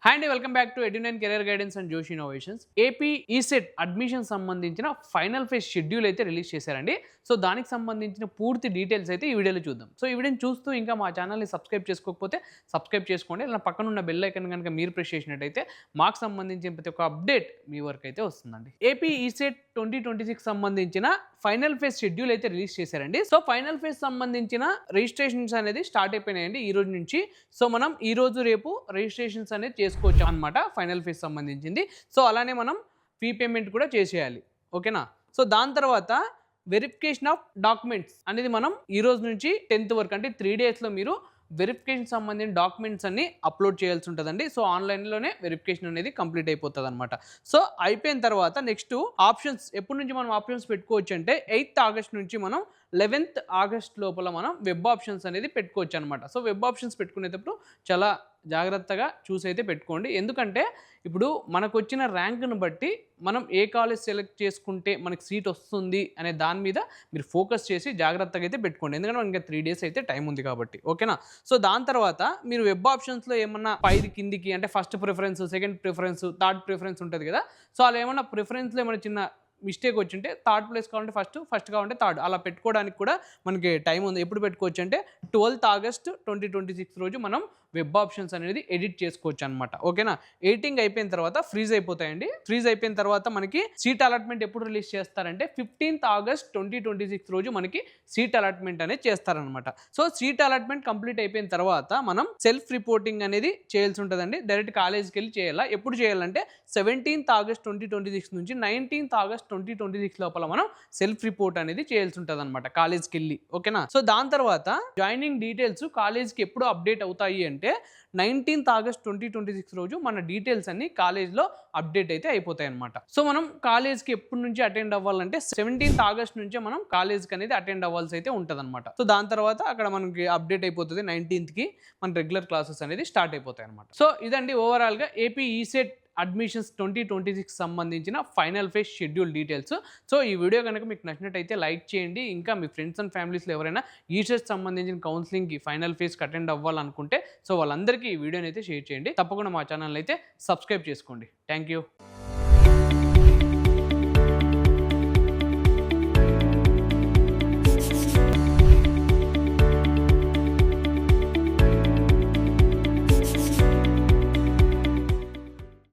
Hi అండి, welcome back to Edunine career guidance and Josh innovations. AP ECET admission సంబంధించిన final phase schedule అయితే release చేశారండి. So దానికి సంబంధించిన పూర్తి డీటెయిల్స్ అయితే ఈ వీడియోలో చూద్దాం. సో ఈ వీడియోని చూస్తూ ఇంకా మా ఛానల్ని సబ్స్క్రైబ్ చేసుకోకపోతే సబ్స్క్రైబ్ చేసుకోండి. ఇలా పక్కన ఉన్న బెల్ ఐకాన్ కనుక మీరు ప్రెస్ చేసినట్టయితే మాకు సంబంధించిన ప్రతి ఒక్క అప్డేట్ మీ వరకు అయితే వస్తుందండి. ఏపీ ఈసెట్ 2026 సంబంధించిన ఫైనల్ ఫేజ్ షెడ్యూల్ అయితే రిలీజ్ చేశారండి. సో ఫైనల్ ఫేజ్ సంబంధించిన రిజిస్ట్రేషన్స్ అనేది స్టార్ట్ అయిపోయినాయండి ఈ రోజు నుంచి. సో మనం ఈ రోజు రేపు రిజిస్ట్రేషన్స్ అనేది చేసుకోవచ్చు అనమాట ఫైనల్ ఫేజ్ సంబంధించింది. సో అలానే మనం ఫీ పేమెంట్ కూడా చేసేయాలి, ఓకేనా. సో దాని తర్వాత వెరిఫికేషన్ ఆఫ్ డాక్యుమెంట్స్ అనేది మనం ఈ రోజు నుంచి 10th వరకు అంటే 3 డేస్లో మీరు వెరిఫికేషన్ సంబంధించిన డాక్యుమెంట్స్ అన్ని అప్లోడ్ చేయాల్సి ఉంటుందండి. సో ఆన్లైన్లోనే వెరిఫికేషన్ అనేది కంప్లీట్ అయిపోతుంది అనమాట. సో అయిపోయిన తర్వాత నెక్స్ట్ ఆప్షన్స్ ఎప్పటి నుంచి మనం ఆప్షన్స్ పెట్టుకోవచ్చు అంటే 8th ఆగస్ట్ నుంచి మనం 11th ఆగస్ట్ లోపల మనం వెబ్ ఆప్షన్స్ అనేది పెట్టుకోవచ్చు అనమాట. సో వెబ్ ఆప్షన్స్ పెట్టుకునేటప్పుడు చాలా జాగ్రత్తగా చూసి అయితే పెట్టుకోండి. ఎందుకంటే ఇప్పుడు మనకు వచ్చిన ర్యాంక్ను బట్టి మనం ఏ కాలేజ్ సెలెక్ట్ చేసుకుంటే మనకి సీట్ వస్తుంది అనే దాని మీద మీరు ఫోకస్ చేసి జాగ్రత్తగా అయితే పెట్టుకోండి. ఎందుకంటే మనకి ఇంకా 3 డేస్ అయితే టైం ఉంది కాబట్టి, ఓకేనా. సో దాని తర్వాత మీరు వెబ్ ఆప్షన్స్లో ఏమన్నా పైది కిందికి అంటే first preference, second preference, third preference ఉంటుంది కదా. సో అలా ఏమన్నా ప్రిఫరెన్స్లో ఏమైనా చిన్న మిస్టేక్ వచ్చింటే థర్డ్ ప్లేస్ కావాలంటే ఫస్ట్ కావాలంటే థర్డ్ అలా పెట్టుకోవడానికి కూడా మనకి టైం ఉంది. ఎప్పుడు పెట్టుకోవచ్చు అంటే 12th ఆగస్ట్ 2026 రోజు మనం వెబ్ ఆప్షన్స్ అనేది ఎడిట్ చేసుకోవచ్చు అనమాట, ఓకేనా. ఎడిటింగ్ అయిపోయిన తర్వాత ఫ్రీజ్ అయిపోతాయండి. ఫ్రీజ్ అయిపోయిన తర్వాత మనకి సీట్ అలాట్మెంట్ ఎప్పుడు రిలీజ్ చేస్తారంటే 15th ఆగస్ట్ 2026 రోజు మనకి సీట్ అలాట్మెంట్ అనేది చేస్తారనమాట. సో సీట్ అలాట్మెంట్ కంప్లీట్ అయిపోయిన తర్వాత మనం సెల్ఫ్ రిపోర్టింగ్ అనేది చేయాల్సి ఉంటుందండి. డైరెక్ట్ కాలేజ్కి వెళ్ళి చేయాలా. ఎప్పుడు చేయాలంటే 17th ఆగస్ట్ 2026 నుంచి 19th ఆగస్ట్ 2026 లోపల మనం సెల్ఫ్ రిపోర్ట్ అనేది చేయాల్సి ఉంటుంది అనమాట కాలేజ్కి వెళ్ళి, ఓకేనా. సో దాని తర్వాత జాయినింగ్ డీటెయిల్స్ కాలేజ్కి ఎప్పుడు అప్డేట్ అవుతాయి అంటే 19th ఆగస్ట్ 2026 రోజు మన డీటెయిల్స్ అన్ని కాలేజ్లో అప్డేట్ అయితే అయిపోతాయి అనమాట. సో మనం కాలేజ్కి ఎప్పటి నుంచి అటెండ్ అవ్వాలంటే 17th ఆగస్ట్ నుంచే మనం కాలేజ్కి అనేది అటెండ్ అవ్వాల్సి అయితే ఉంటుంది అనమాట. సో దాని తర్వాత అక్కడ మనకి అప్డేట్ అయిపోతుంది. 19th మన రెగ్యులర్ క్లాసెస్ అనేది స్టార్ట్ అయిపోతాయి అనమాట. సో ఇదండి ఓవరాల్గా ఏపీ ఈసెట్ అడ్మిషన్స్ 2026 సంబంధించిన final phase schedule details. So ఈ వీడియో కనుక మీకు నచ్చినట్టయితే లైక్ చేయండి. ఇంకా మీ ఫ్రెండ్స్ అండ్ ఫ్యామిలీస్లో ఎవరైనా ఈసెట్ సంబంధించిన కౌన్సిలింగ్కి ఫైనల్ ఫేజ్కి అటెండ్ అవ్వాలనుకుంటే సో వాళ్ళందరికీ ఈ వీడియోని అయితే షేర్ చేయండి. తప్పకుండా మా ఛానల్ అయితే సబ్స్క్రైబ్ చేసుకోండి. Thank you.